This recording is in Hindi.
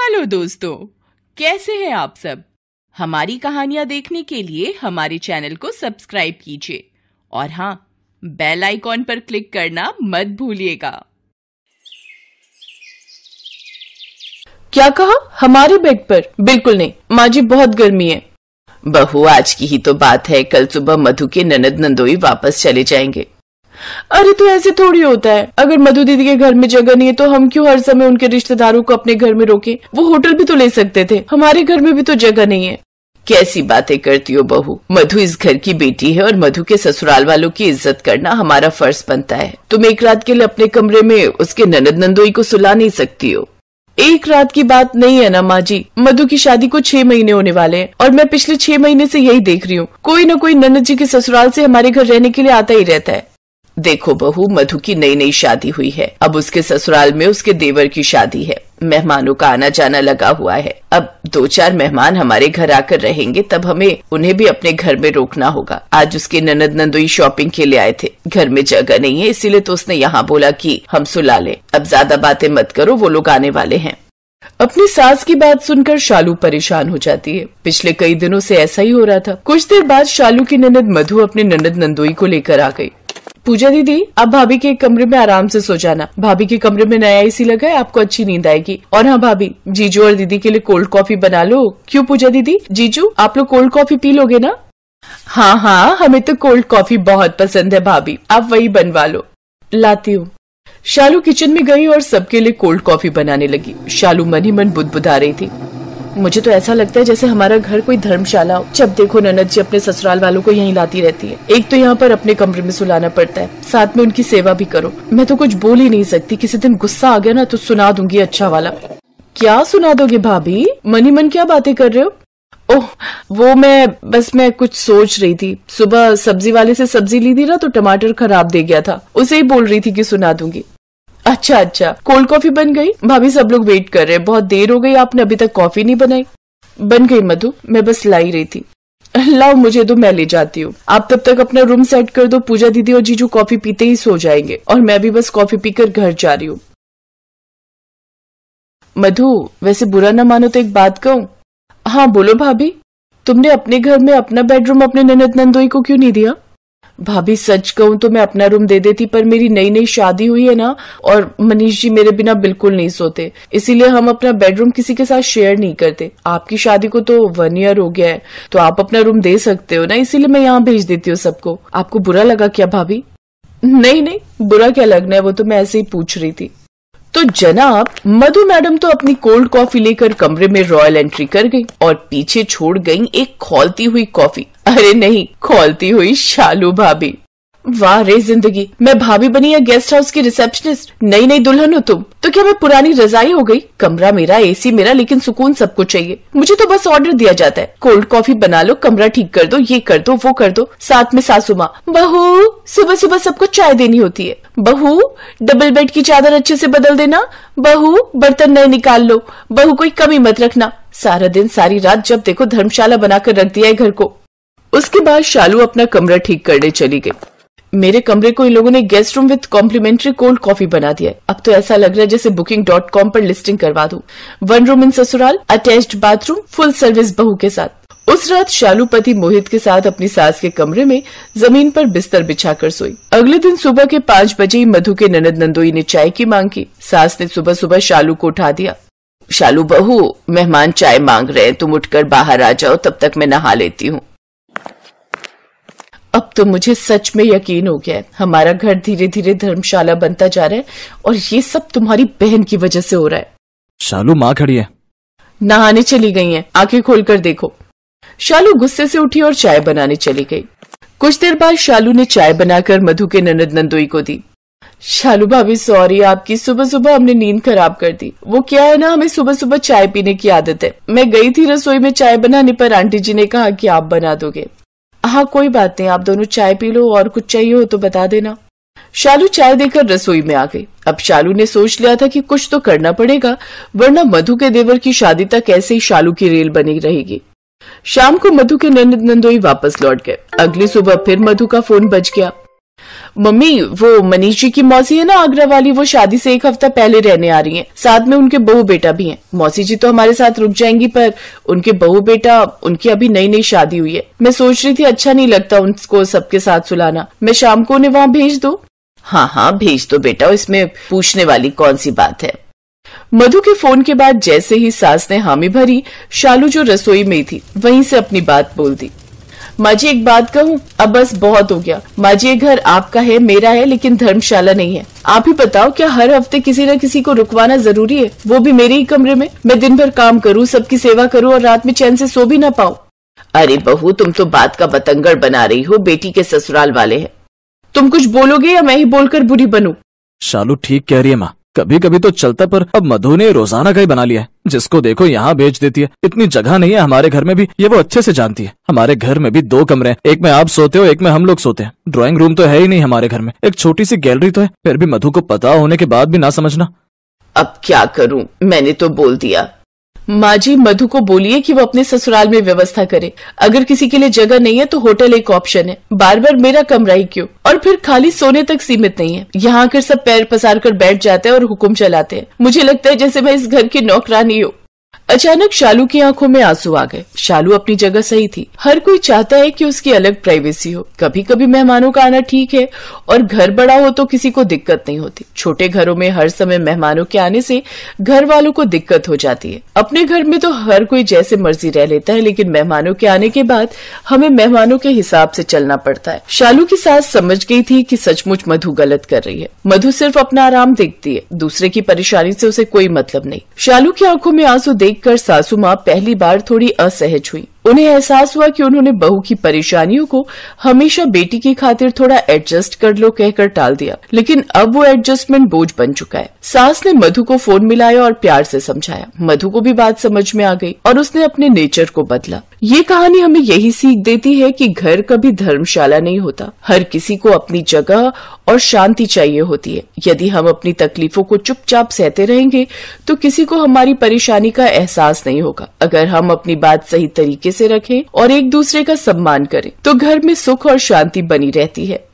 हेलो दोस्तों, कैसे हैं आप सब। हमारी कहानियां देखने के लिए हमारे चैनल को सब्सक्राइब कीजिए और हाँ, बेल आइकॉन पर क्लिक करना मत भूलिएगा। क्या कहा? हमारे बेड पर? बिल्कुल नहीं माँ जी, बहुत गर्मी है। बहू, आज की ही तो बात है, कल सुबह मधु के ननद नंदोई वापस चले जाएंगे। अरे तो ऐसे थोड़ी होता है। अगर मधु दीदी के घर में जगह नहीं है तो हम क्यों हर समय उनके रिश्तेदारों को अपने घर में रोके? वो होटल भी तो ले सकते थे, हमारे घर में भी तो जगह नहीं है। कैसी बातें करती हो बहू, मधु इस घर की बेटी है और मधु के ससुराल वालों की इज्जत करना हमारा फर्ज बनता है। तुम एक रात के लिए अपने कमरे में उसके ननद नंदोई को सुला नहीं सकती हो? एक रात की बात नहीं है ना माँ जी, मधु की शादी को 6 महीने होने वाले हैं और मैं पिछले 6 महीने से यही देख रही हूँ, कोई न कोई ननद जी के ससुराल से हमारे घर रहने के लिए आता ही रहता है। देखो बहू, मधु की नई नई शादी हुई है, अब उसके ससुराल में उसके देवर की शादी है, मेहमानों का आना जाना लगा हुआ है। अब 2-4 मेहमान हमारे घर आकर रहेंगे, तब हमें उन्हें भी अपने घर में रोकना होगा। आज उसके ननद नंदोई शॉपिंग के लिए आए थे, घर में जगह नहीं है, इसीलिए तो उसने यहाँ बोला कि हम सुला लें। अब ज्यादा बातें मत करो, वो लोग आने वाले हैं। अपनी सास की बात सुनकर शालू परेशान हो जाती है। पिछले कई दिनों से ऐसा ही हो रहा था। कुछ देर बाद शालू की ननद मधु अपने ननद नंदोई को लेकर आ गई। पूजा दीदी, आप भाभी के कमरे में आराम से सो जाना। भाभी के कमरे में नया एसी लगा है, आपको अच्छी नींद आएगी। और हाँ भाभी, जीजू और दीदी के लिए कोल्ड कॉफी बना लो। क्यों पूजा दीदी, जीजू आप लोग कोल्ड कॉफी पी लोगे ना? हाँ हाँ, हमें तो कोल्ड कॉफी बहुत पसंद है भाभी, आप वही बनवा लो। लाती हूँ। शालू किचन में गई और सबके लिए कोल्ड कॉफी बनाने लगी। शालू मन ही मन बुदबुदा रही थी। मुझे तो ऐसा लगता है जैसे हमारा घर कोई धर्मशाला हो। जब देखो ननद जी अपने ससुराल वालों को यहीं लाती रहती है। एक तो यहाँ पर अपने कमरे में सुलाना पड़ता है, साथ में उनकी सेवा भी करो। मैं तो कुछ बोल ही नहीं सकती, किसी दिन गुस्सा आ गया ना तो सुना दूंगी अच्छा वाला। क्या सुना दोगे भाभी? मन ही मन क्या बातें कर रहे हो? ओह, वो मैं कुछ सोच रही थी। सुबह सब्जी वाले से सब्जी ली थी ना, तो टमाटर खराब दे गया था, उसे ही बोल रही थी कि सुना दूंगी। अच्छा, कोल्ड कॉफी बन गई? भाभी सब लोग वेट कर रहे हैं, बहुत देर हो गई, आपने अभी तक कॉफी नहीं बनाई। बन गई मधु, मैं बस लाई रही थी। लाओ मुझे दो, मैं ले जाती हूँ। आप तब तक अपना रूम सेट कर दो, पूजा दीदी और जीजू कॉफी पीते ही सो जाएंगे और मैं भी बस कॉफी पीकर घर जा रही हूँ। मधु, वैसे बुरा न मानो तो एक बात कहूँ? हाँ बोलो भाभी। तुमने अपने घर में अपना बेडरूम अपने ननद नंदोई को क्यों नहीं दिया? भाभी सच कहूँ तो मैं अपना रूम दे देती, पर मेरी नई नई शादी हुई है ना, और मनीष जी मेरे बिना बिल्कुल नहीं सोते, इसीलिए हम अपना बेडरूम किसी के साथ शेयर नहीं करते। आपकी शादी को तो 1 ईयर हो गया है, तो आप अपना रूम दे सकते हो ना, इसीलिए मैं यहाँ भेज देती हूँ सबको। आपको बुरा लगा क्या भाभी? नहीं, बुरा क्या लगना है, वो तो मैं ऐसे ही पूछ रही थी। तो जनाब, मधु मैडम तो अपनी कोल्ड कॉफी लेकर कमरे में रॉयल एंट्री कर गई और पीछे छोड़ गई एक खौलती हुई कॉफी। अरे नहीं, खौलती हुई शालू भाभी। वाह रे जिंदगी, मैं भाभी बनी या गेस्ट हाउस की रिसेप्शनिस्ट? नई दुल्हन हो तुम तो क्या मैं पुरानी रजाई हो गई? कमरा मेरा, एसी मेरा, लेकिन सुकून सबको चाहिए। मुझे तो बस ऑर्डर दिया जाता है, कोल्ड कॉफी बना लो, कमरा ठीक कर दो, ये कर दो, वो कर दो, साथ में सासू माँ। बहू, सुबह सुबह सबको चाय देनी होती है। बहू, डबल बेड की चादर अच्छे से बदल देना। बहू, बर्तन नए निकाल लो। बहू, कोई कमी मत रखना। सारा दिन सारी रात जब देखो धर्मशाला बनाकर रख दिया है घर को। उसके बाद शालू अपना कमरा ठीक करने चली गई। मेरे कमरे को इन लोगों ने guest room with complimentary cold coffee बना दिया है। अब तो ऐसा लग रहा है जैसे booking.com पर लिस्टिंग करवा दूं। 1 रूम इन ससुराल, अटैच्ड बाथरूम, फुल सर्विस बहू के साथ। उस रात शालू पति मोहित के साथ अपनी सास के कमरे में जमीन पर बिस्तर बिछाकर सोई। अगले दिन सुबह के 5 बजे ही मधु के ननद नंदोई ने चाय की मांग की। सास ने सुबह सुबह शालू को उठा दिया। शालू बहू, मेहमान चाय मांग रहे हैं, तुम उठकर बाहर आ जाओ, तब तक मैं नहा लेती हूँ। अब तो मुझे सच में यकीन हो गया है, हमारा घर धीरे धीरे धर्मशाला बनता जा रहा है और ये सब तुम्हारी बहन की वजह से हो रहा है। शालू, माँ खड़ी है। नहाने चली गई हैं, आंखें खोलकर देखो। शालू गुस्से से उठी और चाय बनाने चली गई। कुछ देर बाद शालू ने चाय बनाकर मधु के ननद नंदोई को दी। शालू भाभी सॉरी, आपकी सुबह सुबह हमने नींद खराब कर दी। वो क्या है ना, हमें सुबह सुबह चाय पीने की आदत है। मैं गई थी रसोई में चाय बनाने पर आंटी जी ने कहा कि आप बना दोगे। हाँ कोई बात नहीं, आप दोनों चाय पी लो, और कुछ चाहिए हो तो बता देना। शालू चाय देकर रसोई में आ गई। अब शालू ने सोच लिया था कि कुछ तो करना पड़ेगा, वरना मधु के देवर की शादी तक ऐसे ही शालू की रेल बनी रहेगी। शाम को मधु के ननद नंदोई वापस लौट गए। अगली सुबह फिर मधु का फोन बज गया। मम्मी, वो मनीष जी की मौसी है ना आगरा वाली, वो शादी से 1 हफ्ता पहले रहने आ रही हैं। साथ में उनके बहू बेटा भी हैं। मौसी जी तो हमारे साथ रुक जाएंगी, पर उनके बहू बेटा, उनकी अभी नई नई शादी हुई है। मैं सोच रही थी अच्छा नहीं लगता उनको सबके साथ सुलाना, मैं शाम को उन्हें वहाँ भेज दो। हाँ हाँ भेज दो बेटा, इसमें पूछने वाली कौन सी बात है। मधु के फोन के बाद जैसे ही सास ने हामी भरी, शालू जो रसोई में थी वहीं से अपनी बात बोल दी। माँ जी एक बात कहूँ, अब बस बहुत हो गया। माँ जी ये घर आपका है, मेरा है, लेकिन धर्मशाला नहीं है। आप ही बताओ, क्या हर हफ्ते किसी न किसी को रुकवाना जरूरी है, वो भी मेरे ही कमरे में? मैं दिन भर काम करूँ, सबकी सेवा करूँ और रात में चैन से सो भी ना पाऊँ। अरे बहू, तुम तो बात का बतंगड़ बना रही हो। बेटी के ससुराल वाले हैं। तुम कुछ बोलोगे या मैं ही बोलकर बुरी बनूं? शालू ठीक कह रही है माँ, कभी कभी तो चलता, पर अब मधु ने रोजाना का ही बना लिया है। जिसको देखो यहाँ बेच देती है। इतनी जगह नहीं है हमारे घर में भी, ये वो अच्छे से जानती है। हमारे घर में भी 2 कमरे हैं, एक में आप सोते हो, एक में हम लोग सोते हैं। ड्राइंग रूम तो है ही नहीं हमारे घर में, एक छोटी सी गैलरी तो है। फिर भी मधु को पता होने के बाद भी ना समझना। अब क्या करूं, मैंने तो बोल दिया। माँ जी मधु को बोलिए कि वो अपने ससुराल में व्यवस्था करे। अगर किसी के लिए जगह नहीं है तो होटल एक ऑप्शन है। बार बार मेरा कमरा ही क्यों? और फिर खाली सोने तक सीमित नहीं है। यहाँ आकर सब पैर पसार कर बैठ जाते हैं और हुक्म चलाते हैं। मुझे लगता है जैसे मैं इस घर की नौकरानी हूँ। अचानक शालू की आंखों में आंसू आ गए। शालू अपनी जगह सही थी। हर कोई चाहता है कि उसकी अलग प्राइवेसी हो। कभी कभी मेहमानों का आना ठीक है, और घर बड़ा हो तो किसी को दिक्कत नहीं होती। छोटे घरों में हर समय मेहमानों के आने से घर वालों को दिक्कत हो जाती है। अपने घर में तो हर कोई जैसे मर्जी रह लेता है, लेकिन मेहमानों के आने के बाद हमें मेहमानों के हिसाब से चलना पड़ता है। शालू की सास समझ गई थी कि सचमुच मधु गलत कर रही है। मधु सिर्फ अपना आराम देखती है, दूसरे की परेशानी से उसे कोई मतलब नहीं। शालू की आंखों में आंसू देखकर सासू माँ पहली बार थोड़ी असहज हुई। उन्हें एहसास हुआ कि उन्होंने बहू की परेशानियों को हमेशा बेटी की खातिर थोड़ा एडजस्ट कर लो कहकर टाल दिया, लेकिन अब वो एडजस्टमेंट बोझ बन चुका है। सास ने मधु को फोन मिलाया और प्यार से समझाया। मधु को भी बात समझ में आ गई और उसने अपने नेचर को बदला। ये कहानी हमें यही सीख देती है कि घर कभी धर्मशाला नहीं होता। हर किसी को अपनी जगह और शांति चाहिए होती है। यदि हम अपनी तकलीफों को चुपचाप सहते रहेंगे तो किसी को हमारी परेशानी का एहसास नहीं होगा। अगर हम अपनी बात सही तरीके से रखें और एक दूसरे का सम्मान करें तो घर में सुख और शांति बनी रहती है।